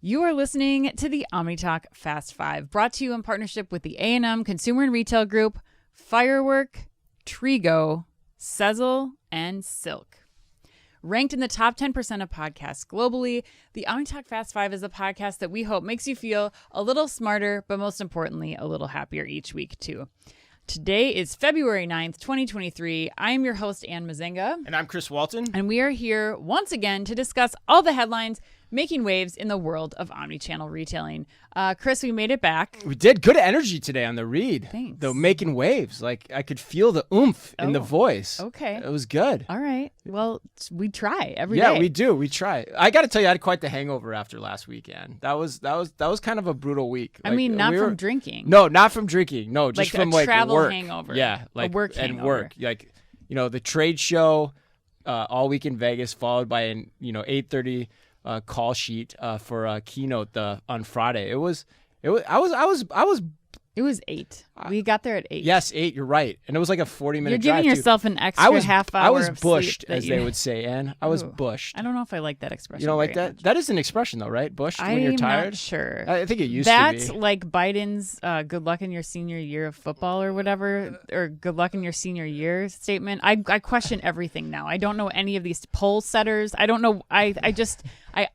You are listening to the OmniTalk Fast 5, brought to you in partnership with the A&M Consumer and Retail Group, Firework, Trigo, Sezzle, and Silk. Ranked in the top 10% of podcasts globally, the OmniTalk Fast 5 is a podcast that we hope makes you feel a little smarter, but most importantly, a little happier each week, too. Today is February 9th, 2023. I am your host, Ann Mazinga. And I'm Chris Walton. And we are here once again to discuss all the headlines making waves in the world of omnichannel retailing. Chris, we made it back. We did. Good energy today on the read. Thanks. The making waves. Like, I could feel the oomph in the voice. Okay. It was good. All right. Well, we try every day. Yeah, we do. We try. I got to tell you, I had quite the hangover after last weekend. That was kind of a brutal week. I mean, not from drinking. No, not from drinking. No, just from a travel work. hangover. Yeah, a work hangover. And work. Like, the trade show all week in Vegas, followed by an 8:30 call sheet for a keynote on Friday. It was 8. We got there at 8. Yes, 8. You're right, and it was like a 40-minute drive. You're giving yourself an extra half hour. I was of bushed, sleep as they would say, Ann. I was bushed. I don't know if I like that expression. You don't like that? Much. That is an expression, though, right? Bushed when you're tired. I'm not sure. I think it used to be. That's like Biden's "Good luck in your senior year of football" or whatever, or "Good luck in your senior year" statement. I question everything now. I don't know any of these poll setters. I don't know. I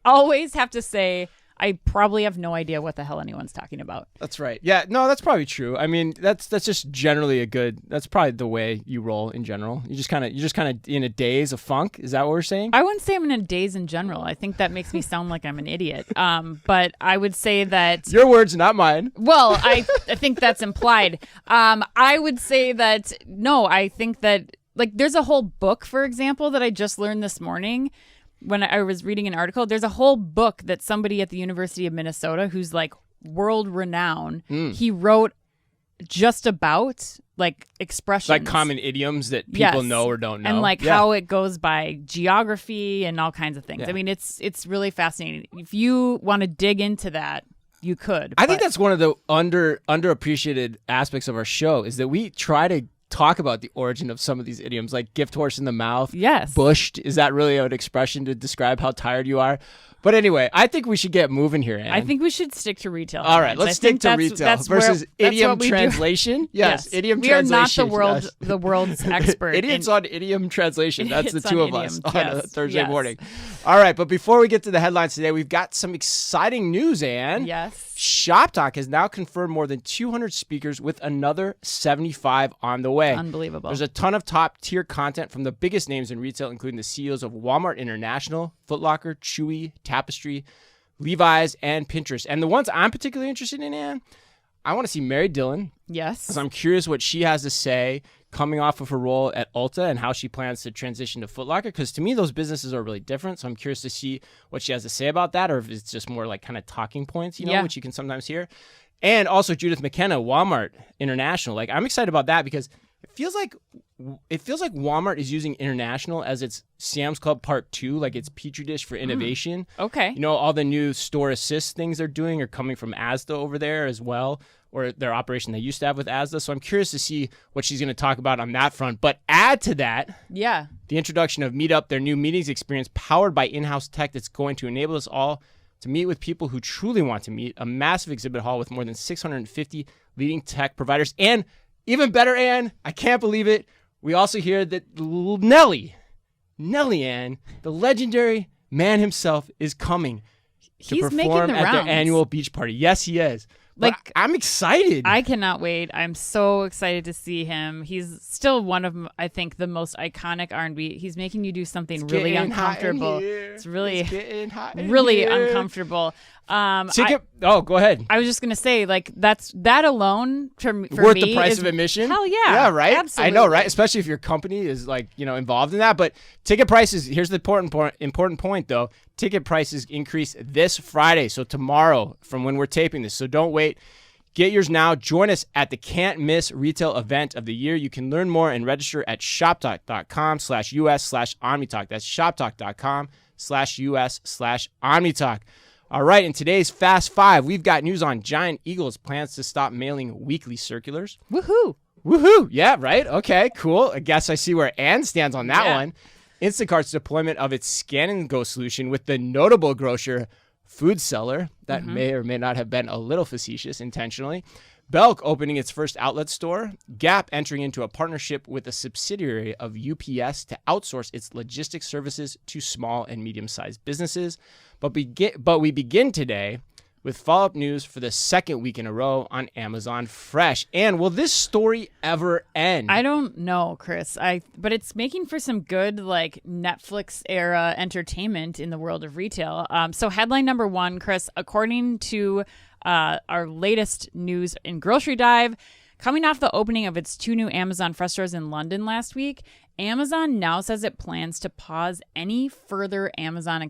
always have to say, I probably have no idea what the hell anyone's talking about. That's right. Yeah, no, that's probably true. I mean, that's just generally that's probably the way you roll in general. You're just kind of in a daze of funk. Is that what we're saying? I wouldn't say I'm in a daze in general. I think that makes me sound like I'm an idiot. But I would say that your words, not mine. Well, I think that's implied. I would say that no. I think that there's a whole book, for example, that I just learned this morning. When I was reading an article, there's a whole book that somebody at the University of Minnesota, who's world renowned, he wrote just about expressions, like common idioms that people know or don't know, and how it goes by geography and all kinds of things. Yeah. I mean, it's really fascinating. If you want to dig into that, you could. I think that's one of the underappreciated aspects of our show is that we try to talk about the origin of some of these idioms, like gift horse in the mouth. Yes. Bushed. Is that really an expression to describe how tired you are? But anyway, I think we should get moving here, Ann. I think we should stick to retail. All right, let's stick to retail versus idiom translation. Yes, idiom translation. We are not the world's expert. Idiots on idiom translation. That's the two of us on a Thursday morning. All right, but before we get to the headlines today, we've got some exciting news, Ann. Yes. Shoptalk has now confirmed more than 200 speakers with another 75 on the way. Unbelievable. There's a ton of top-tier content from the biggest names in retail, including the CEOs of Walmart International, Foot Locker, Chewy, Tapestry, Levi's, and Pinterest. And the ones I'm particularly interested in, Ann, I want to see Mary Dillon. Yes. Because I'm curious what she has to say coming off of her role at Ulta and how she plans to transition to Foot Locker. Because to me, those businesses are really different. So I'm curious to see what she has to say about that, or if it's just more like kind of talking points, which you can sometimes hear. And also Judith McKenna, Walmart International. I'm excited about that because it feels like Walmart is using international as its Sam's Club Part 2, like its petri dish for innovation. Okay. All the new store assist things they're doing are coming from Asda over there as well, or their operation they used to have with Asda. So I'm curious to see what she's going to talk about on that front. But add to that, the introduction of Meetup, their new meetings experience powered by in-house tech that's going to enable us all to meet with people who truly want to meet, a massive exhibit hall with more than 650 leading tech providers. And even better, Ann, I can't believe it, we also hear that Nelly, Ann, the legendary man himself, is coming to perform at their annual beach party. Yes, he is. I'm excited. I cannot wait. I'm so excited to see him. He's still one of, I think, the most iconic R&B. He's making you do something really uncomfortable. It's really uncomfortable. Go ahead. I was just gonna say, that alone for worth me the price of admission. Hell yeah, yeah, right. Absolutely. I know, right? Especially if your company is involved in that. But ticket prices. Here's the important point, though. Ticket prices increase this Friday, so tomorrow from when we're taping this. So don't wait. Get yours now. Join us at the can't miss retail event of the year. You can learn more and register at shoptalk.com/US/OmniTalk. That's shoptalk.com/US/OmniTalk. All right, in today's Fast Five, we've got news on Giant Eagle's plans to stop mailing weekly circulars. Woohoo! Yeah, right. Okay, cool. I guess I see where Ann stands on that one. Instacart's deployment of its Scan and Go solution with the notable grocer Foodcellar, that may or may not have been a little facetious intentionally. Belk opening its first outlet store. Gap entering into a partnership with a subsidiary of UPS to outsource its logistics services to small and medium-sized businesses. But we begin today with follow-up news for the second week in a row on Amazon Fresh. And will this story ever end? I don't know, Chris. But it's making for some good like Netflix era entertainment in the world of retail. So headline number one, Chris, according to our latest news in Grocery Dive, coming off the opening of its 2 new Amazon Fresh stores in London last week, Amazon now says it plans to pause any further Amazon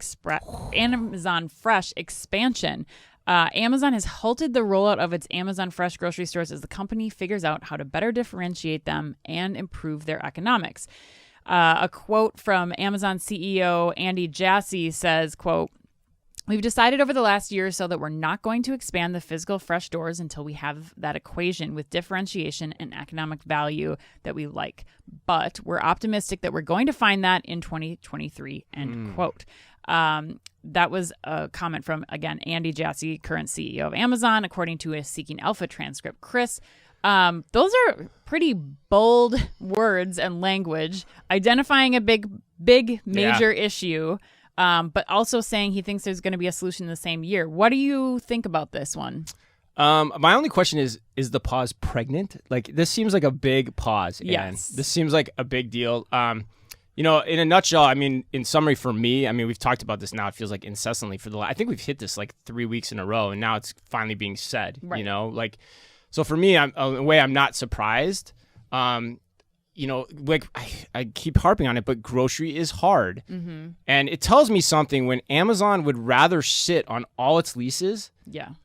Fresh expansion. Amazon has halted the rollout of its Amazon Fresh grocery stores as the company figures out how to better differentiate them and improve their economics. A quote from Amazon CEO Andy Jassy says, quote, "We've decided over the last year or so that we're not going to expand the physical Fresh stores until we have that equation with differentiation and economic value that we like. But we're optimistic that we're going to find that in 2023, end quote. That was a comment from, again, Andy Jassy, current CEO of Amazon, according to a Seeking Alpha transcript. Chris, those are pretty bold words and language, identifying a big major issue, but also saying he thinks there's going to be a solution in the same year. What do you think about this one? My only question is the pause pregnant? Like, this seems like a big pause. Yes. This seems like a big deal. In a nutshell, I mean, in summary for me, I mean, we've talked about this now. It feels like incessantly I think we've hit this like 3 weeks in a row, and now it's finally being said, right. So for me, in a way, I'm not surprised. I keep harping on it, but grocery is hard. Mm-hmm. And it tells me something when Amazon would rather sit on all its leases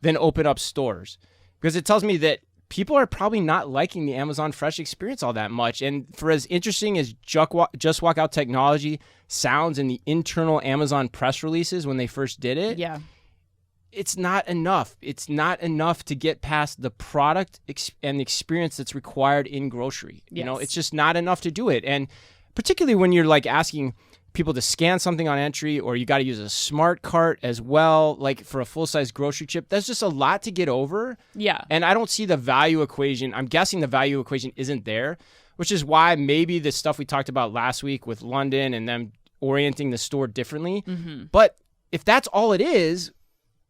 than open up stores, because it tells me that people are probably not liking the Amazon Fresh experience all that much. And for as interesting as Just Walk Out technology sounds in the internal Amazon press releases when they first did it, it's not enough. It's not enough to get past the product and the experience that's required in grocery. Yes. It's just not enough to do it. And particularly when you're like asking people to scan something on entry, or you got to use a smart cart as well, like for a full-size grocery trip. That's just a lot to get over. Yeah. And I don't see the value equation. I'm guessing the value equation isn't there, which is why maybe the stuff we talked about last week with London and them orienting the store differently. Mm-hmm. But if that's all it is,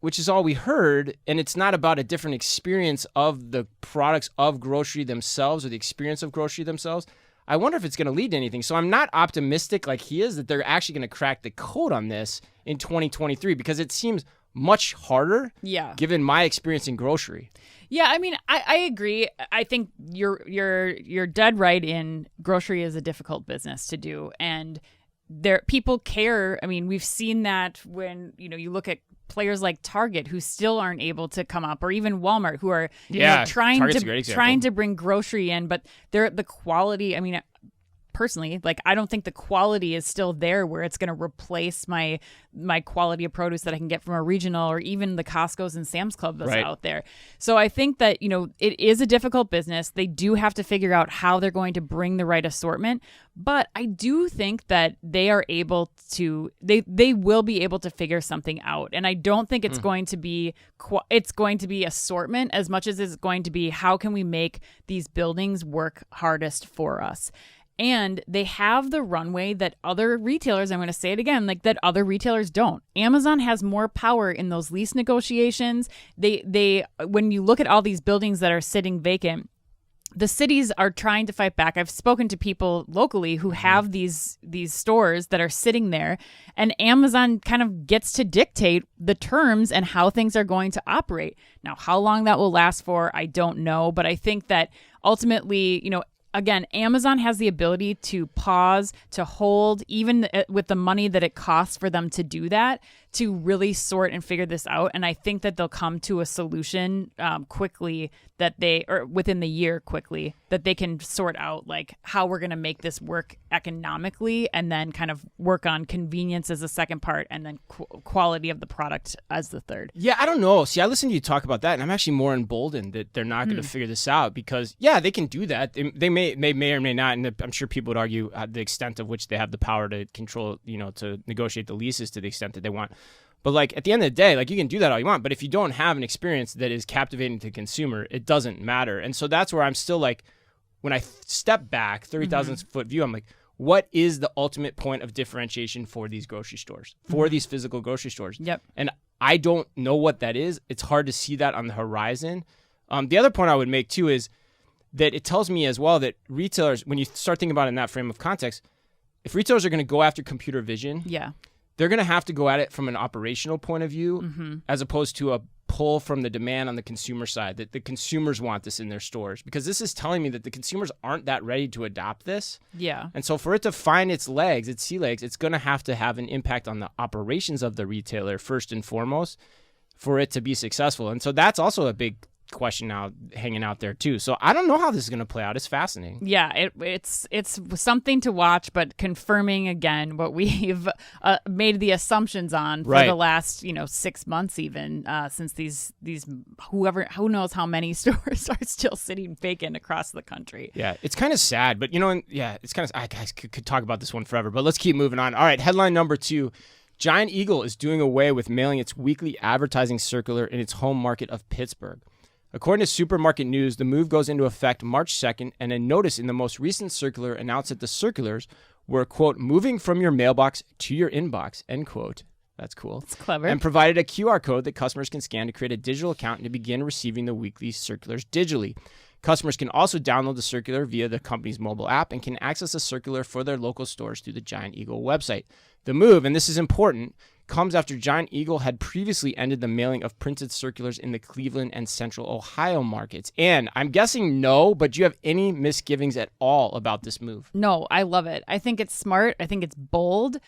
which is all we heard, and it's not about a different experience of the products of grocery themselves or the experience of grocery themselves, I wonder if it's going to lead to anything. So I'm not optimistic like he is that they're actually going to crack the code on this in 2023, because it seems much harder given my experience in grocery. Yeah, I mean, I agree. I think you're dead right in grocery is a difficult business to do, and people care. I mean, we've seen that when you look at players like Target who still aren't able to come up, or even Walmart who are trying to bring grocery in, but the quality. I mean, personally, like, I don't think the quality is still there where it's going to replace my quality of produce that I can get from a regional or even the Costco's and Sam's Club that's out there. So I think that, it is a difficult business. They do have to figure out how they're going to bring the right assortment. But I do think that they are able to, they will be able to figure something out. And I don't think it's going to be, assortment as much as it's going to be, how can we make these buildings work hardest for us? And they have the runway that other retailers, I'm going to say it again, like that other retailers don't. Amazon has more power in those lease negotiations. They when you look at all these buildings that are sitting vacant, the cities are trying to fight back. I've spoken to people locally who have these stores that are sitting there, and Amazon kind of gets to dictate the terms and how things are going to operate. Now, how long that will last for, I don't know, but I think that ultimately, again, Amazon has the ability to pause, to hold, even with the money that it costs for them to do that, to really sort and figure this out. And I think that they'll come to a solution quickly or within the year quickly, that they can sort out like how we're going to make this work economically, and then kind of work on convenience as the second part, and then quality of the product as the third. Yeah, I don't know. See, I listened to you talk about that, and I'm actually more emboldened that they're not going to figure this out, because they can do that. They may or may not, and I'm sure people would argue the extent of which they have the power to control, to negotiate the leases to the extent that they want. But like at the end of the day, like you can do that all you want. But if you don't have an experience that is captivating to the consumer, it doesn't matter. And so that's where I'm still like, when I step back, 30,000 foot view, I'm like, what is the ultimate point of differentiation for these grocery stores, for these physical grocery stores? Yep. And I don't know what that is. It's hard to see that on the horizon. The other point I would make too is that it tells me as well that retailers, when you start thinking about it in that frame of context, if retailers are going to go after computer vision, they're going to have to go at it from an operational point of view as opposed to a pull from the demand on the consumer side, that the consumers want this in their stores, because this is telling me that the consumers aren't that ready to adopt this. Yeah. And so for it to find its legs, its sea legs, it's going to have an impact on the operations of the retailer first and foremost for it to be successful. And so that's also a big question now hanging out there too. So I don't know how this is going to play out. It's fascinating. Yeah, it's something to watch, but confirming again what we've made the assumptions on for the last 6 months, even since these who knows how many stores are still sitting vacant across the country. Yeah, it's kind of sad, but it's kind of, I guys could talk about this one forever, but let's keep moving on. All right, headline number 2. Giant Eagle is doing away with mailing its weekly advertising circular in its home market of Pittsburgh. According to Supermarket News, the move goes into effect March 2nd, and a notice in the most recent circular announced that the circulars were, quote, moving from your mailbox to your inbox, end quote. That's cool. It's clever. And provided a QR code that customers can scan to create a digital account and to begin receiving the weekly circulars digitally. Customers can also download the circular via the company's mobile app and can access the circular for their local stores through the Giant Eagle website. The move, and this is important, comes after Giant Eagle had previously ended the mailing of printed circulars in the Cleveland and Central Ohio markets. And I'm guessing no, but do you have any misgivings at all about this move? No, I love it. I think it's smart. I think it's bold.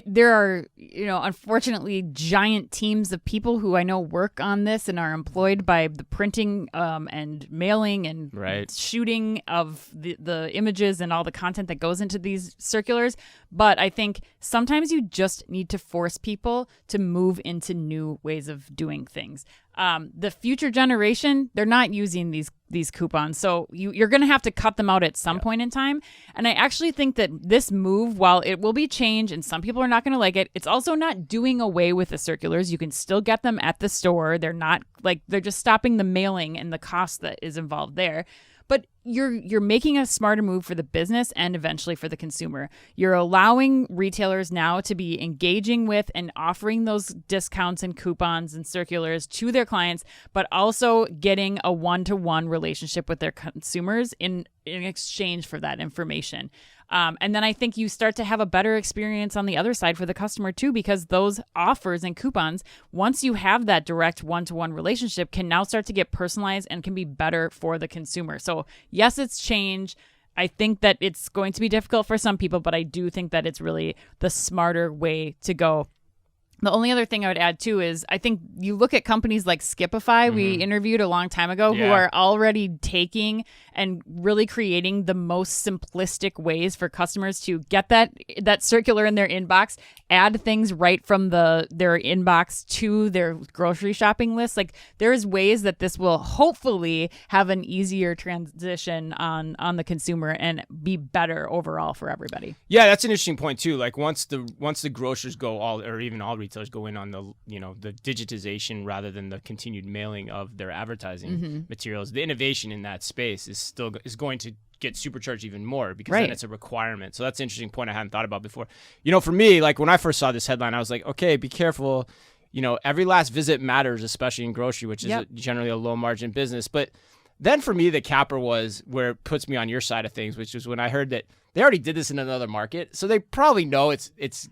There are, unfortunately, giant teams of people who I know work on this and are employed by the printing and mailing and shooting of the images and all the content that goes into these circulars. But I think sometimes you just need to force people to move into new ways of doing things. The future generation, they're not using these coupons. So you're going to have to cut them out at some point in time. And I actually think that this move, while it will be change and some people are not going to like it, it's also not doing away with the circulars. You can still get them at the store. They're not they're just stopping the mailing and the cost that is involved there. But you're making a smarter move for the business and eventually for the consumer. You're allowing retailers now to be engaging with and offering those discounts and coupons and circulars to their clients, but also getting a one-to-one relationship with their consumers in exchange for that information. And then I think you start to have a better experience on the other side for the customer too, because those offers and coupons, once you have that direct one-to-one relationship, can now start to get personalized and can be better for the consumer. So yes, it's change. I think that it's going to be difficult for some people, but I do think that it's really the smarter way to go. The only other thing I would add too is I think you look at companies like Skipify, we interviewed a long time ago, who are already taking and really creating the most simplistic ways for customers to get that circular in their inbox, add things right from their inbox to their grocery shopping list. Like there's ways that this will hopefully have an easier transition on the consumer and be better overall for everybody. Yeah, that's an interesting point too. Like once the grocers go all retailers go in on the digitization rather than the continued mailing of their advertising materials, the innovation in that space is going to get supercharged even more because then it's a requirement. So that's an interesting point I hadn't thought about before. For me, like when I first saw this headline, I was like, okay, be careful. Every last visit matters, especially in grocery, which is generally a low margin business. But then for me, the capper was where it puts me on your side of things, which is when I heard that they already did this in another market. So they probably know it's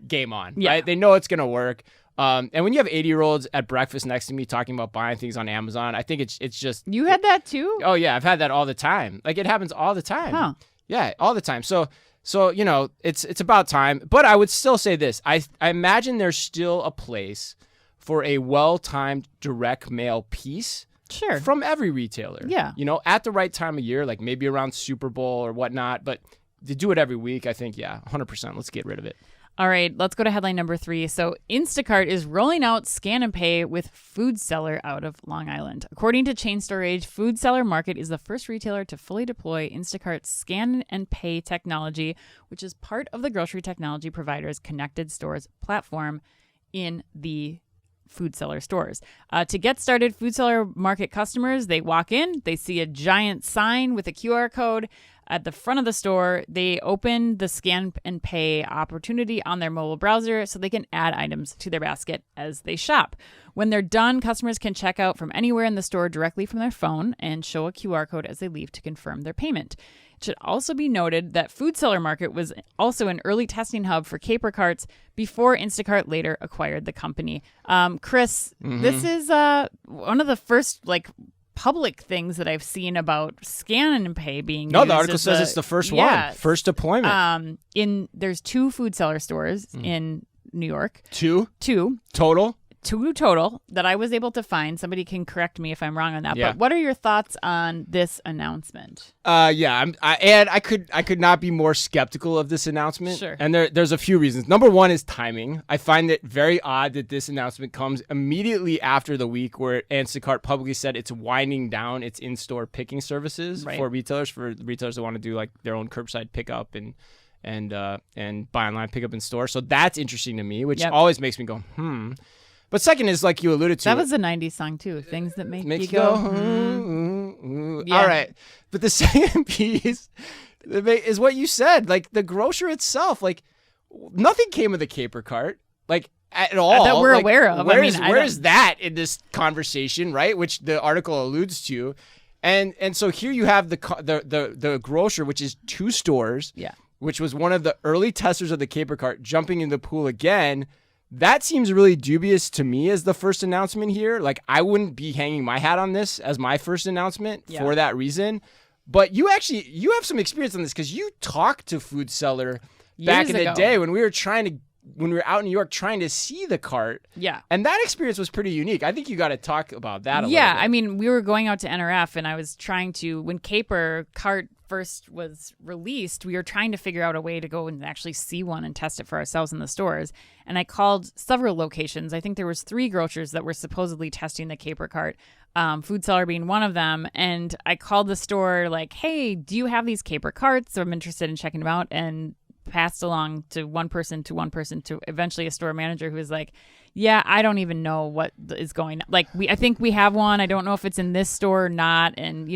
game on, right? They know it's going to work. And when you have 80-year-olds at breakfast next to me talking about buying things on Amazon, I think it's just... You had that too? Oh, yeah. I've had that all the time. Like, it happens all the time. Huh. Yeah, all the time. So it's about time. But I would still say this. I imagine there's still a place for a well-timed direct mail piece. Sure. From every retailer. Yeah. At the right time of year, like maybe around Super Bowl or whatnot. But to do it every week, I think, 100%. Let's get rid of it. All right, let's go to headline number 3. So Instacart is rolling out Scan and Pay with Foodcellar out of Long Island. According to Chain Store Age, Foodcellar Market is the first retailer to fully deploy Instacart's Scan and Pay technology, which is part of the grocery technology provider's Connected Stores platform. in the Foodcellar stores. To get started, Foodcellar Market customers, they walk in, they see a giant sign with a QR code at the front of the store. They open the scan and pay opportunity on their mobile browser so they can add items to their basket as they shop. When they're done, customers can check out from anywhere in the store directly from their phone and show a QR code as they leave to confirm their payment. It should also be noted that Foodcellar Market was also an early testing hub for caper carts before Instacart later acquired the company. Chris, this is one of the first public things that I've seen about scan and pay being used. The article says it's the first one, first deployment. There's 2 Foodcellar stores in New York. Two total that I was able to find. Somebody can correct me if I'm wrong on that. Yeah. But what are your thoughts on this announcement? I could not be more skeptical of this announcement. Sure. And there's a few reasons. Number one is timing. I find it very odd that this announcement comes immediately after the week where Instacart publicly said it's winding down its in-store picking services for retailers that want to do their own curbside pickup and buy online, pickup in store. So that's interesting to me, which always makes me go, But second is, like you alluded to. That was a 90s song, too. Things that make you go. Yeah. All right. But the second piece is what you said. The grocer itself, nothing came of the caper cart, at all. That we're aware of. Where is that in this conversation, right? Which the article alludes to. And so here you have the grocer, which is 2 stores, which was one of the early testers of the caper cart, jumping in the pool again. That seems really dubious to me as the first announcement here. I wouldn't be hanging my hat on this as my first announcement for that reason. But you have some experience on this because you talked to Foodcellar back in the day when we were out in New York trying to see the cart. Yeah. And that experience was pretty unique. I think you got to talk about that a little bit. Yeah, I mean, we were going out to NRF and I was trying to, when caper cart first was released, we were trying to figure out a way to go and actually see one and test it for ourselves in the stores. And I called several locations. I think there was 3 grocers that were supposedly testing the caper cart, Foodcellar being one of them. And I called the store hey, do you have these caper carts? So I'm interested in checking them out. And passed along to one person to eventually a store manager who was like, yeah, I don't even know what is going on. I think we have one. I don't know if it's in this store or not. And,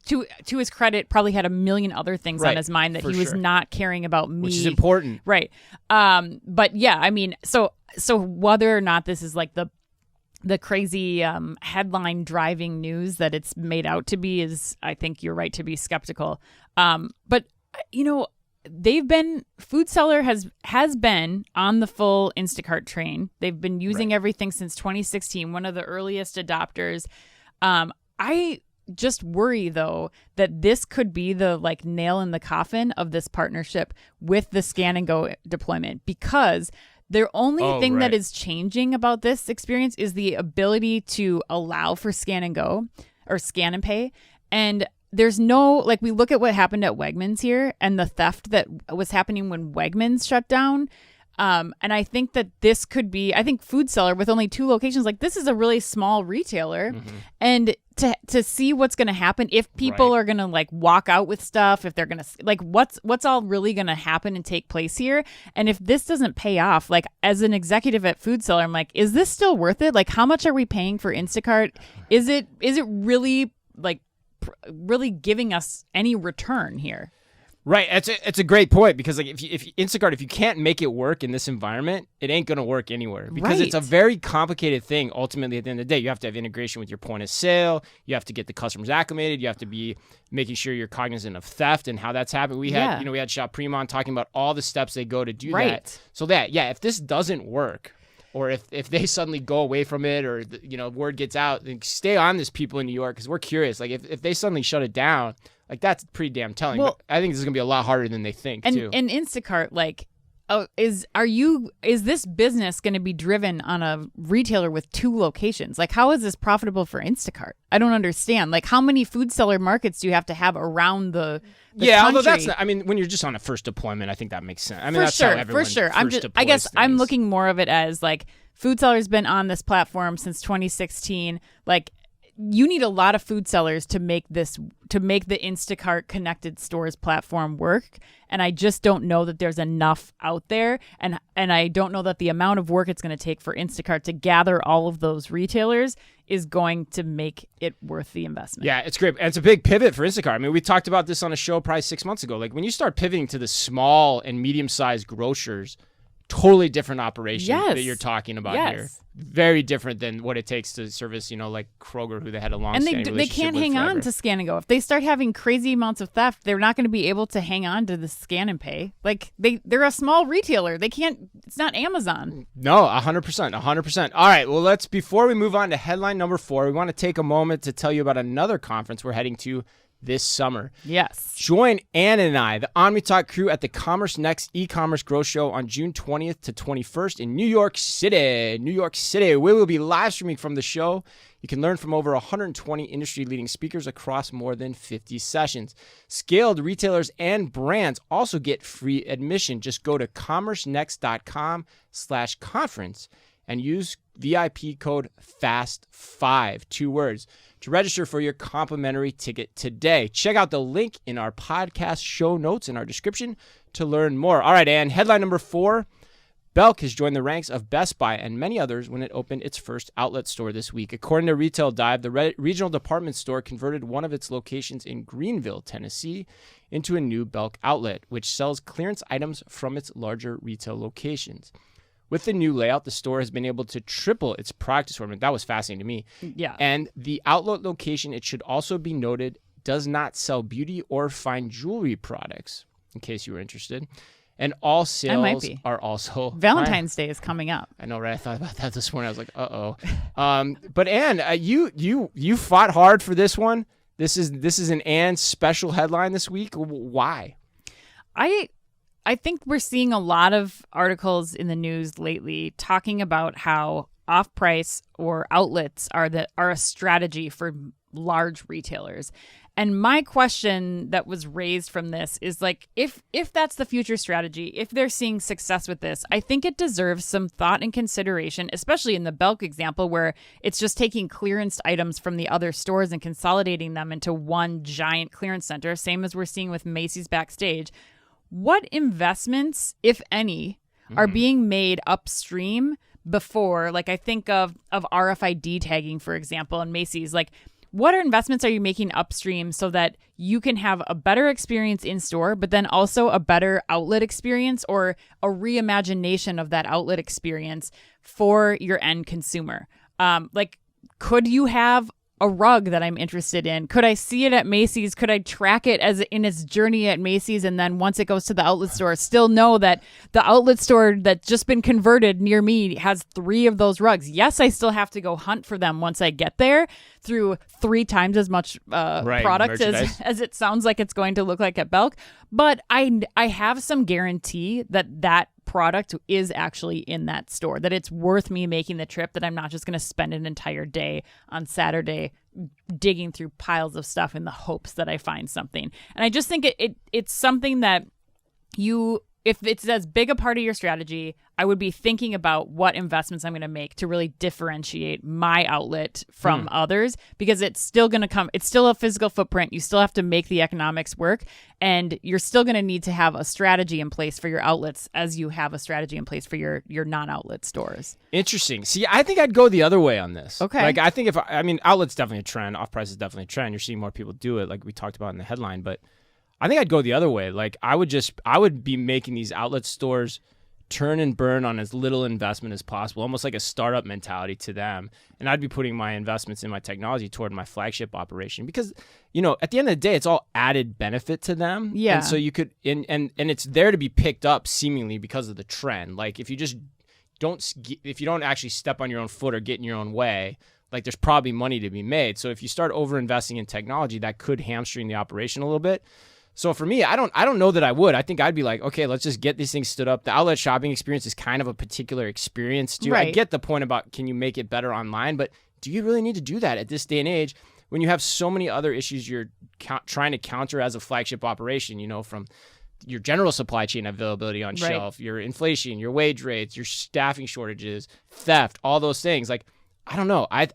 to his credit, probably had a million other things on his mind that he was not caring about me. Which is important. Right. But yeah, I mean, so whether or not this is the crazy headline driving news that it's made out to be is, I think you're right to be skeptical. But, Foodcellar has been on the full Instacart train. They've been using everything since 2016, one of the earliest adopters. I just worry, though, that this could be the nail in the coffin of this partnership with the scan and go deployment, because the only thing that is changing about this experience is the ability to allow for scan and go or scan and pay. And there's no, we look at what happened at Wegmans here and the theft that was happening when Wegmans shut down. And I think that this could be, I think Foodcellar with only 2 locations, this is a really small retailer. Mm-hmm. And to see what's going to happen, if people are going to walk out with stuff, if they're going to, what's all really going to happen and take place here. And if this doesn't pay off, as an executive at Foodcellar, I'm is this still worth it? How much are we paying for Instacart? Is it really really giving us any return here? Right. It's a great point, because if Instacart, if you can't make it work in this environment, it ain't going to work anywhere, because it's a very complicated thing. Ultimately, at the end of the day, you have to have integration with your point of sale. You have to get the customers acclimated. You have to be making sure you're cognizant of theft and how that's happened. We had Shop Prima talking about all the steps they go to do that. So if this doesn't work, or if they suddenly go away from it, or word gets out, then stay on this, people in New York, because we're curious. If they suddenly shut it down, that's pretty damn telling. Well, but I think this is gonna be a lot harder than they think too. And Instacart, is this business going to be driven on a retailer with 2 locations? How is this profitable for Instacart? I don't understand. How many Foodcellar markets do you have to have around the country? Although that's not, when you're just on a first deployment, I think that makes sense. For sure. I guess I'm looking more of it as Foodcellar's been on this platform since 2016. you need a lot of food sellers to make the Instacart connected stores platform work. And I just don't know that there's enough out there. And I don't know that the amount of work it's going to take for Instacart to gather all of those retailers is going to make it worth the investment. Yeah, it's great. And it's a big pivot for Instacart. I mean, we talked about this on a show probably 6 months ago. Like when you start pivoting to the small and medium-sized grocers, totally different operation that you're talking about here. Very different than what it takes to service, like Kroger, who they had a long-standing relationship with. And they can't hang on to scan and go. If they start having crazy amounts of theft, they're not going to be able to hang on to the scan and pay. Like they're a small retailer. They can't. It's not Amazon. No, 100%. All right. Well, before we move on to headline number 4, we want to take a moment to tell you about another conference we're heading to this summer. Yes. Join Ann and I, the OmniTalk crew, at the Commerce Next e-commerce growth show on June 20th to 21st in New York City. We will be live streaming from the show. You can learn from over 120 industry-leading speakers across more than 50 sessions. Scaled retailers and brands also get free admission. Just go to commercenext.com/conference and use VIP code FAST5, 2 words, to register for your complimentary ticket today. Check out the link in our podcast show notes in our description to learn more. All right, Ann, headline number 4. Belk has joined the ranks of Best Buy and many others when it opened its first outlet store this week. According to Retail Dive, the regional department store converted one of its locations in Greenville, Tennessee, into a new Belk outlet, which sells clearance items from its larger retail locations. With the new layout, the store has been able to triple its product assortment. That was fascinating to me. Yeah. And the outlet location, it should also be noted, does not sell beauty or fine jewelry products, in case you were interested. And all sales are also... Valentine's Day is coming up. I know, right? I thought about that this morning. I was like, uh-oh. But Ann, you fought hard for this one. This is an Ann special headline this week. Why? I think we're seeing a lot of articles in the news lately talking about how off-price or outlets are a strategy for large retailers. And my question that was raised from this is like, if that's the future strategy, if they're seeing success with this, I think it deserves some thought and consideration, especially in the Belk example where it's just taking clearance items from the other stores and consolidating them into one giant clearance center, same as we're seeing with Macy's Backstage. What investments, if any, are being made upstream before, like I think of RFID tagging, for example, in Macy's, like what investments are you making upstream so that you can have a better experience in store, but then also a better outlet experience or a reimagination of that outlet experience for your end consumer? Like, could you have a rug that I'm interested in? Could I see it at Macy's? Could I track it as in its journey at Macy's? And then once it goes to the outlet store, still know that the outlet store that's just been converted near me has 3 of those rugs. Yes, I still have to go hunt for them once I get there through 3 times as much product as it sounds like it's going to look like at Belk. But I have some guarantee that product is actually in that store, that it's worth me making the trip, that I'm not just going to spend an entire day on Saturday digging through piles of stuff in the hopes that I find something. And I just think it's something that if it's as big a part of your strategy, I would be thinking about what investments I'm going to make to really differentiate my outlet from others, because it's still going to come. It's still a physical footprint. You still have to make the economics work, and you're still going to need to have a strategy in place for your outlets as you have a strategy in place for your non-outlet stores. Interesting. See, I think I'd go the other way on this. Okay. Like, I think outlet's definitely a trend. Off-price is definitely a trend. You're seeing more people do it, like we talked about in the headline, but I think I'd go the other way. Like I would be making these outlet stores turn and burn on as little investment as possible, almost like a startup mentality to them. And I'd be putting my investments in my technology toward my flagship operation because, at the end of the day, it's all added benefit to them. Yeah. And so you could, and it's there to be picked up seemingly because of the trend. Like if you don't actually step on your own foot or get in your own way, like there's probably money to be made. So if you start over investing in technology, that could hamstring the operation a little bit. So for me, I don't know that I would. I think I'd be like, okay, let's just get these things stood up. The outlet shopping experience is kind of a particular experience too. Right. I get the point about can you make it better online, but do you really need to do that at this day and age when you have so many other issues you're trying to counter as a flagship operation, from your general supply chain availability on shelf, your inflation, your wage rates, your staffing shortages, theft, all those things. Like, I don't know. I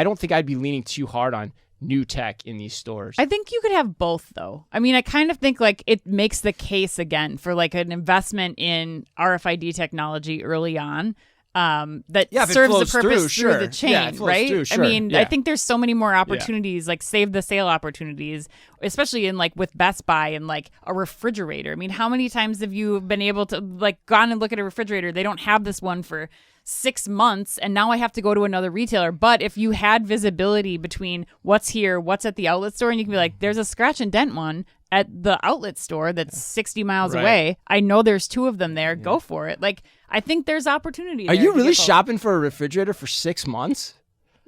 don't think I'd be leaning too hard on new tech in these stores. I think you could have both, though. I mean, I kind of think like it makes the case again for like an investment in RFID technology early on. That serves the purpose through the chain, right? I mean, I think there's so many more opportunities, like save the sale opportunities, especially in like with Best Buy and like a refrigerator. I mean, how many times have you been able to like gone and look at a refrigerator? They don't have this one for 6 months, and now I have to go to another retailer. But if you had visibility between what's here, what's at the outlet store, and you can be like, there's a scratch and dent one at the outlet store that's 60 miles away. I know there's 2 of them there. Go for it. Like, I think there's opportunity there. Are you really shopping for a refrigerator for 6 months?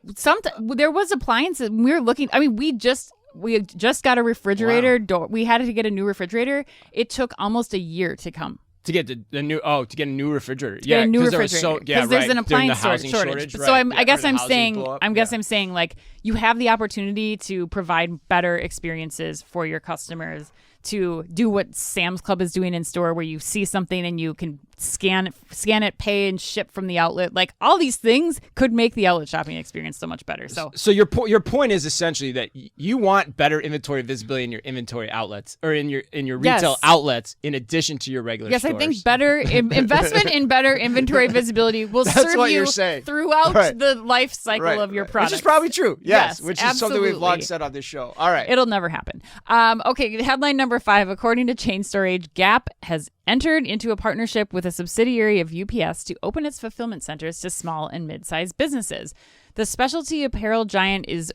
There was appliances. We were looking. I mean, we just got a refrigerator. Wow. We had to get a new refrigerator. It took almost a year to come. To get a new refrigerator. Get a new refrigerator. Because there's an appliance shortage. So I guess I'm saying like you have the opportunity to provide better experiences for your customers, to do what Sam's Club is doing in store, where you see something and you can scan it, pay, and ship from the outlet. Like all these things could make the outlet shopping experience so much better. So your point is essentially that you want better inventory visibility in your inventory outlets or in your retail outlets in addition to your regular stores. I think better investment in better inventory visibility will serve you throughout the life cycle of your product. Which is probably true. Yes, which is something we've long said on this show. All right. It'll never happen. Okay, headline number 5, according to Chain Store Age, Gap has entered into a partnership with a subsidiary of UPS to open its fulfillment centers to small and mid-sized businesses. The specialty apparel giant is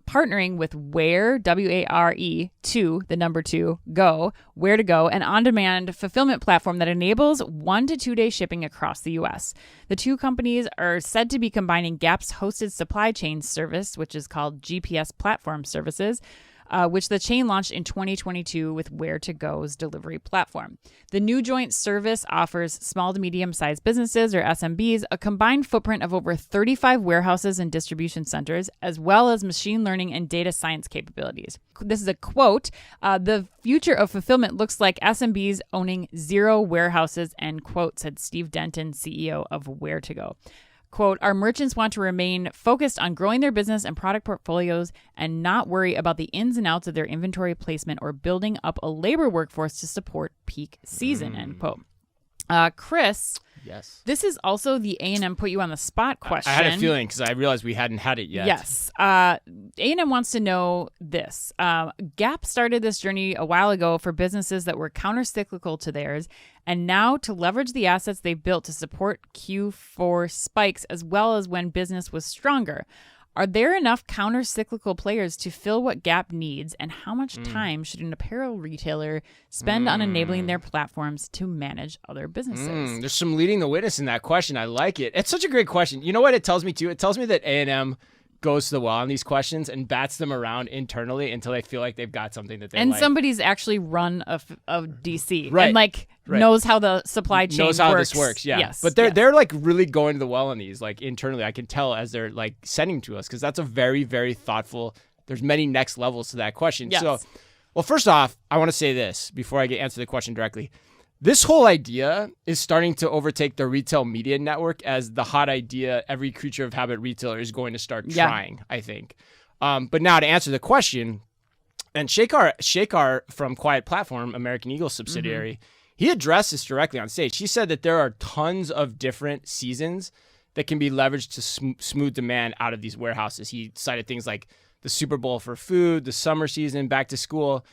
partnering with Ware, W-A-R-E, 2, the number 2, Go, Where to Go, an on-demand fulfillment platform that enables 1 to 2 day shipping across the U.S. The 2 companies are said to be combining Gap's hosted supply chain service, which is called GPS Platform Services, which the chain launched in 2022 with Where to Go's delivery platform. The new joint service offers small to medium-sized businesses, or SMBs, a combined footprint of over 35 warehouses and distribution centers, as well as machine learning and data science capabilities. This is a quote. The future of fulfillment looks like SMBs owning 0 warehouses, end quote, said Steve Denton, CEO of Where to Go. Quote, our merchants want to remain focused on growing their business and product portfolios and not worry about the ins and outs of their inventory placement or building up a labor workforce to support peak season, end quote. Chris, yes, this is also the A&M put you on the spot question. I had a feeling because I realized we hadn't had it yet. Yes. A&M wants to know this. Gap started this journey a while ago for businesses that were counter-cyclical to theirs, and now to leverage the assets they've built to support Q4 spikes as well as when business was stronger. Are there enough counter-cyclical players to fill what Gap needs, and how much time should an apparel retailer spend on enabling their platforms to manage other businesses? There's some leading the witness in that question. I like it. It's such a great question. You know what it tells me, too? It tells me that A&M goes to the well on these questions and bats them around internally until they feel like they've got something that they like. And somebody's actually run a DC and knows how the supply chain knows how this works. Yeah. Yes. But they're like really going to the well on these, like internally. I can tell as they're like sending to us, because that's a very, very thoughtful, there's many next levels to that question. Yes. So, well, first off, I want to say this before I answer the question directly. This whole idea is starting to overtake the retail media network as the hot idea every creature of habit retailer is going to start trying, I think. But now to answer the question, and Shekar from Quiet Platform, American Eagle subsidiary, he addressed this directly on stage. He said that there are tons of different seasons that can be leveraged to smooth demand out of these warehouses. He cited things like the Super Bowl for food, the summer season, back to school.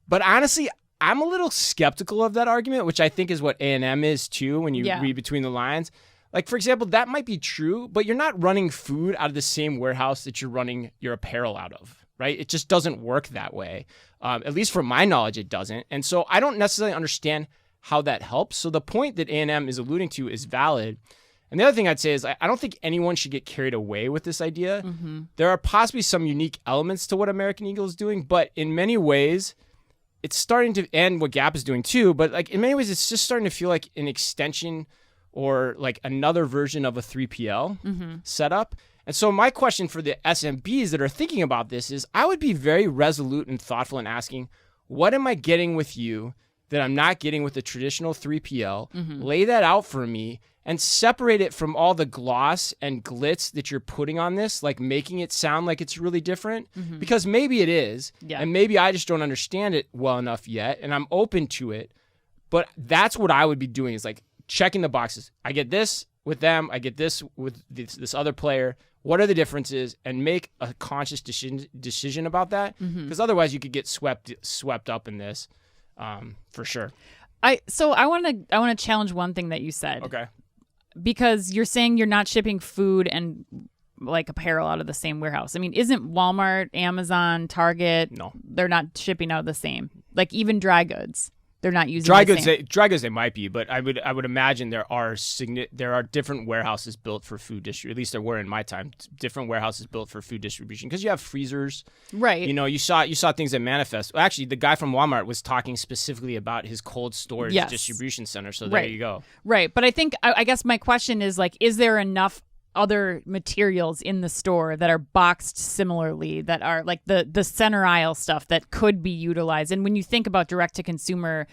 But honestly, I'm a little skeptical of that argument, which I think is what A&M is too when you read between the lines. Like, for example, that might be true, but you're not running food out of the same warehouse that you're running your apparel out of, right? It just doesn't work that way. At least from my knowledge, it doesn't. And so I don't necessarily understand how that helps. So the point that A&M is alluding to is valid. And the other thing I'd say is I don't think anyone should get carried away with this idea. There are possibly some unique elements to what American Eagle is doing, but in many ways, it's starting to, and what Gap is doing too, but like in many ways, it's just starting to feel like an extension or like another version of a 3PL setup. And so my question for the SMBs that are thinking about this is I would be very resolute and thoughtful in asking, what am I getting with you that I'm not getting with the traditional 3PL? Lay that out for me. and separate it from all the gloss and glitz that you're putting on this, like making it sound like it's really different, because maybe it is, and maybe I just don't understand it well enough yet, and I'm open to it. But that's what I would be doing, is like checking the boxes. I get this with them, I get this with this other player. What are the differences? And make a conscious decision about that, because otherwise you could get swept up in this, for sure. I want to challenge one thing that you said. Okay. Because you're saying you're not shipping food and like apparel out of the same warehouse. I mean, isn't Walmart, Amazon, Target? No, they're not shipping out of the same. Like even dry goods, they're not using dry goods. Dry goods they might be, but I would imagine there are different warehouses built for food distribution. At least there were in my time. Different warehouses built for food distribution, because you have freezers, right? You saw things that manifest. Well, actually, the guy from Walmart was talking specifically about his cold storage distribution center. So there you go. Right, but I guess my question is like, is there enough other materials in the store that are boxed similarly, that are like the center aisle stuff that could be utilized? And when you think about direct to consumer,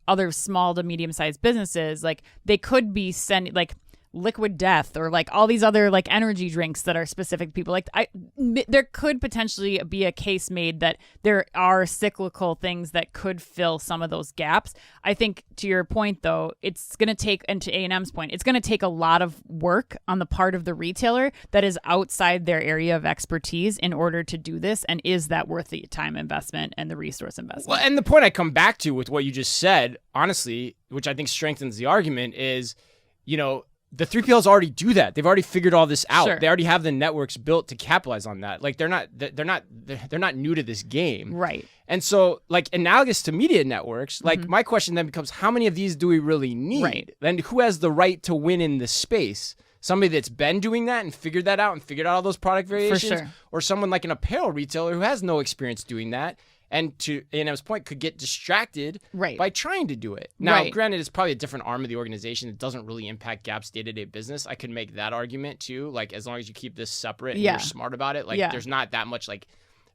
other small to medium sized businesses, like they could be sending like Liquid Death or like all these other like energy drinks that are specific to people. Like there could potentially be a case made that there are cyclical things that could fill some of those gaps. I think to your point though, it's going to take, and to A&M's point, it's going to take a lot of work on the part of the retailer that is outside their area of expertise in order to do this. And is that worth the time investment and the resource investment? Well, and the point I come back to with what you just said, honestly, which I think strengthens the argument, is, the 3PLs already do that. They've already figured all this out. Sure. They already have the networks built to capitalize on that. Like they're not new to this game. Right. And so like analogous to media networks, like my question then becomes, how many of these do we really need? Right. And who has the right to win in this space? Somebody that's been doing that and figured that out and figured out all those product variations? For sure. Or someone like an apparel retailer who has no experience doing that, and to A&M's point, could get distracted by trying to do it. Now, granted, it's probably a different arm of the organization. It doesn't really impact Gap's day-to-day business. I could make that argument too. Like, as long as you keep this separate and you're smart about it, like there's not that much like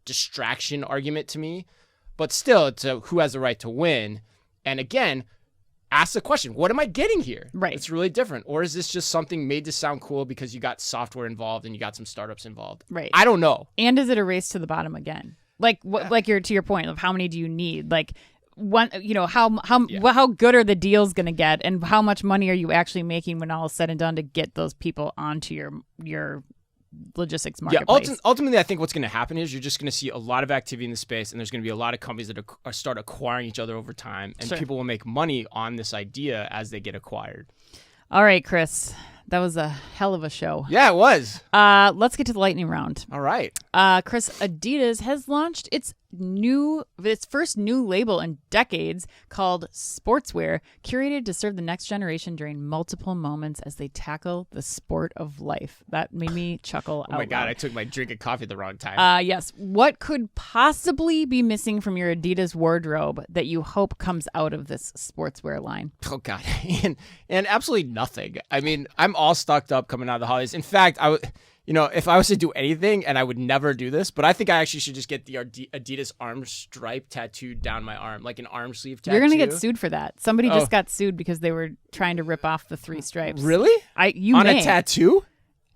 distraction argument to me. But still, it's who has the right to win. And again, ask the question, what am I getting here? Right. It's really different. Or is this just something made to sound cool because you got software involved and you got some startups involved? Right. I don't know. And is it a race to the bottom again? Like to your point of how many do you need? Like one, how good are the deals going to get, and how much money are you actually making when all is said and done to get those people onto your logistics marketplace? Yeah, ultimately, I think what's going to happen is you're just going to see a lot of activity in the space, and there's going to be a lot of companies that start acquiring each other over time, and people will make money on this idea as they get acquired. All right, Chris. That was a hell of a show. Yeah, it was. Let's get to the lightning round. All right. Chris, Adidas has launched its first new label in decades called Sportswear, curated to serve the next generation during multiple moments as they tackle the sport of life. That made me chuckle out loud. Oh my God, I took my drink of coffee at the wrong time. Yes. What could possibly be missing from your Adidas wardrobe that you hope comes out of this sportswear line? Oh God, and absolutely nothing. I mean, I'm all stocked up coming out of the holidays. In fact, if I was to do anything, and I would never do this, but I think I actually should just get the Adidas arm stripe tattooed down my arm, like an arm sleeve tattoo. You're going to get sued for that. Somebody just got sued because they were trying to rip off the 3 stripes. Really? You on may. A tattoo?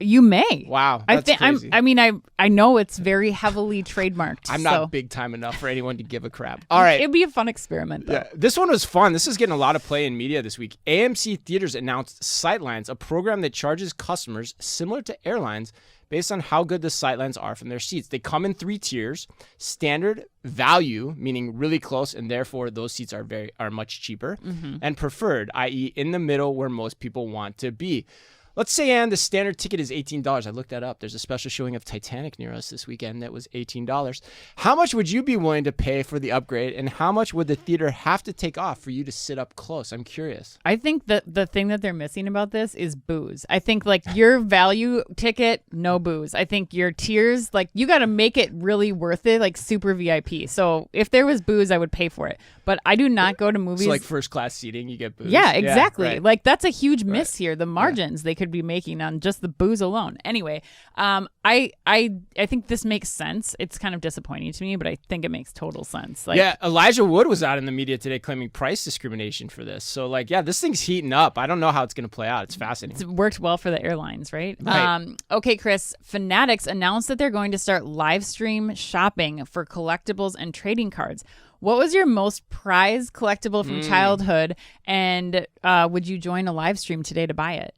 You may. Wow, that's crazy. I know it's very heavily trademarked. I'm not big time enough for anyone to give a crap. All right. It'd be a fun experiment, though. Yeah, this one was fun. This is getting a lot of play in media this week. AMC Theaters announced Sightlines, a program that charges customers, similar to airlines, based on how good the sightlines are from their seats. They come in 3 tiers: standard, value, meaning really close, and therefore those seats are much cheaper, and preferred, i.e. in the middle where most people want to be. Let's say, Ann, the standard ticket is $18. I looked that up. There's a special showing of Titanic near us this weekend that was $18. How much would you be willing to pay for the upgrade, and how much would the theater have to take off for you to sit up close? I'm curious. I think that the thing that they're missing about this is booze. I think like your value ticket, no booze. I think your tiers, like you got to make it really worth it, like super VIP. So if there was booze, I would pay for it. But I do not go to movies. So like first class seating, you get booze. Yeah, exactly. Yeah, right. Like that's a huge miss here. The margins, they could could be making on just the booze alone. Anyway, I think this makes sense. It's kind of disappointing to me, but I think it makes total sense. Like, yeah, Elijah Wood was out in the media today claiming price discrimination for this. So, like, yeah, this thing's heating up. I don't know how it's going to play out. It's fascinating. It's worked well for the airlines, right? Okay, Chris, Fanatics announced that they're going to start live stream shopping for collectibles and trading cards. What was your most prized collectible from childhood, and would you join a live stream today to buy it?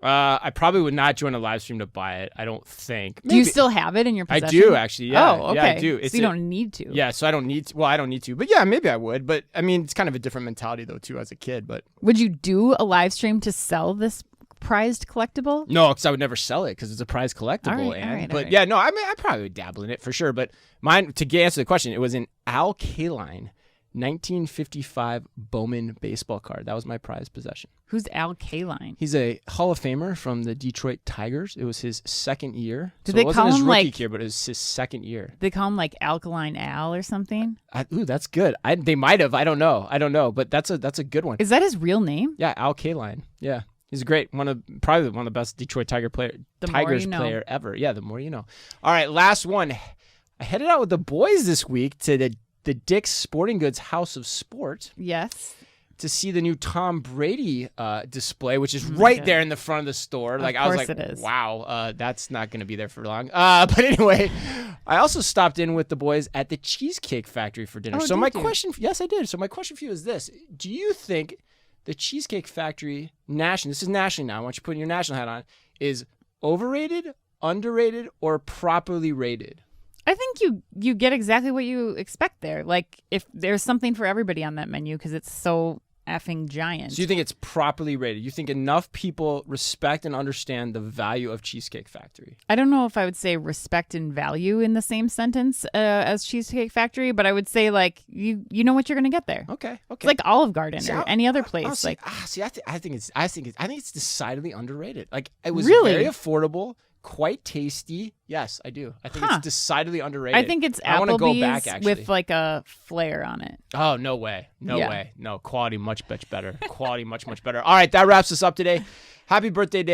I probably would not join a live stream to buy it. I don't think. Maybe. Do you still have it in your possession? I do, actually. Yeah. Oh, okay. Yeah, I do. So you don't need to. Yeah, so I don't need to. Well, I don't need to. But yeah, maybe I would. But I mean, it's kind of a different mentality, though, too, as a kid. But would you do a live stream to sell this prized collectible? No, because I would never sell it because it's a prized collectible. Yeah, no, I mean, I probably would dabble in it for sure. But mine, to answer the question, it was an Al Kaline 1955 Bowman baseball card. That was my prized possession. Who's Al Kaline? He's a Hall of Famer from the Detroit Tigers. It was his second year. Did they call him his rookie like year, but it was his second year. They call him like Alkaline Al or something? Ooh, that's good. They might have. I don't know. But that's a good one. Is that his real name? Yeah, Al Kaline. Yeah. He's great. Probably one of the best Detroit Tigers player ever. Yeah, the more you know. All right, last one. I headed out with the boys this week to the Dick's Sporting Goods House of Sport. Yes. To see the new Tom Brady display, which is right there in the front of the store. Like, I was like, wow, that's not going to be there for long. But anyway, I also stopped in with the boys at the Cheesecake Factory for dinner. Yes, I did. So my question for you is this. Do you think the Cheesecake Factory this is nationally now, I want you putting your national hat on, is overrated, underrated, or properly rated? I think you get exactly what you expect there. Like, if there's something for everybody on that menu because it's so effing giant. So you think it's properly rated? You think enough people respect and understand the value of Cheesecake Factory? I don't know if I would say respect and value in the same sentence as Cheesecake Factory, but I would say, like, you know what you're going to get there. Okay. It's like Olive Garden or any other place. I think it's decidedly underrated. Like, it was very affordable. Quite tasty. Yes, I do. I think it's decidedly underrated. I think it's Applebee's with like a flair on it. Oh, no way. No way. No, quality much better. Quality much better. All right, that wraps us up today. Happy birthday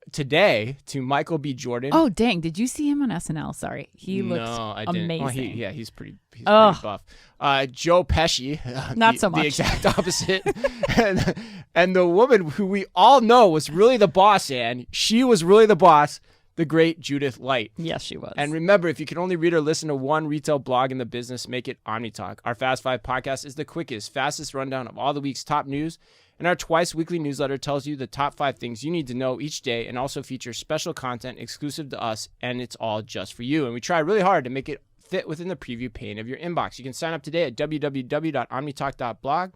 to Michael B. Jordan. Oh, dang. Did you see him on SNL? Sorry. He looked amazing. Well, he's pretty buff. Joe Pesci. Not so much. The exact opposite. and the woman who we all know was really the boss, Ann. She was really the boss. The great Judith Light. Yes, she was. And remember, if you can only read or listen to one retail blog in the business, make it OmniTalk. Our Fast 5 podcast is the quickest, fastest rundown of all the week's top news. And our twice-weekly newsletter tells you the top 5 things you need to know each day and also features special content exclusive to us, and it's all just for you. And we try really hard to make it fit within the preview pane of your inbox. You can sign up today at www.omnitalk.blog.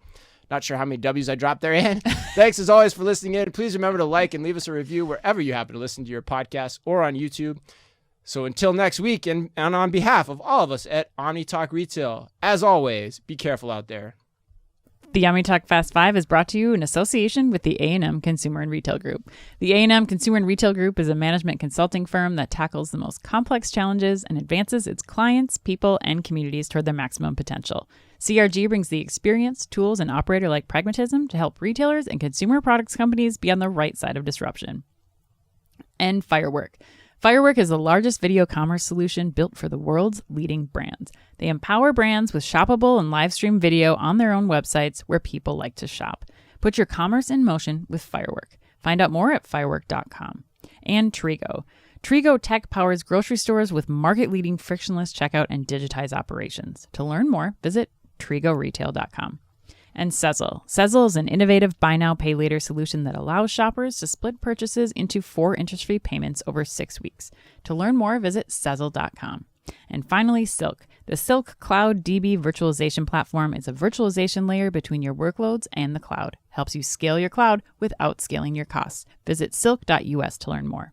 Not sure how many W's I dropped there, Ann. Thanks, as always, for listening in. Please remember to like and leave us a review wherever you happen to listen to your podcast or on YouTube. So until next week, and on behalf of all of us at OmniTalk Retail, as always, be careful out there. The OmniTalk Fast 5 is brought to you in association with the A&M Consumer and Retail Group. The A&M Consumer and Retail Group is a management consulting firm that tackles the most complex challenges and advances its clients, people, and communities toward their maximum potential. CRG brings the experience, tools, and operator-like pragmatism to help retailers and consumer products companies be on the right side of disruption. And Firework. Firework is the largest video commerce solution built for the world's leading brands. They empower brands with shoppable and live stream video on their own websites where people like to shop. Put your commerce in motion with Firework. Find out more at firework.com. And Trigo. Trigo Tech powers grocery stores with market-leading frictionless checkout and digitized operations. To learn more, visit trigoretail.com. And Sezzle. Sezzle is an innovative buy now, pay later solution that allows shoppers to split purchases into 4 interest-free payments over 6 weeks. To learn more, visit Sezzle.com. And finally, Silk. The Silk Cloud DB virtualization platform is a virtualization layer between your workloads and the cloud. Helps you scale your cloud without scaling your costs. Visit silk.us to learn more.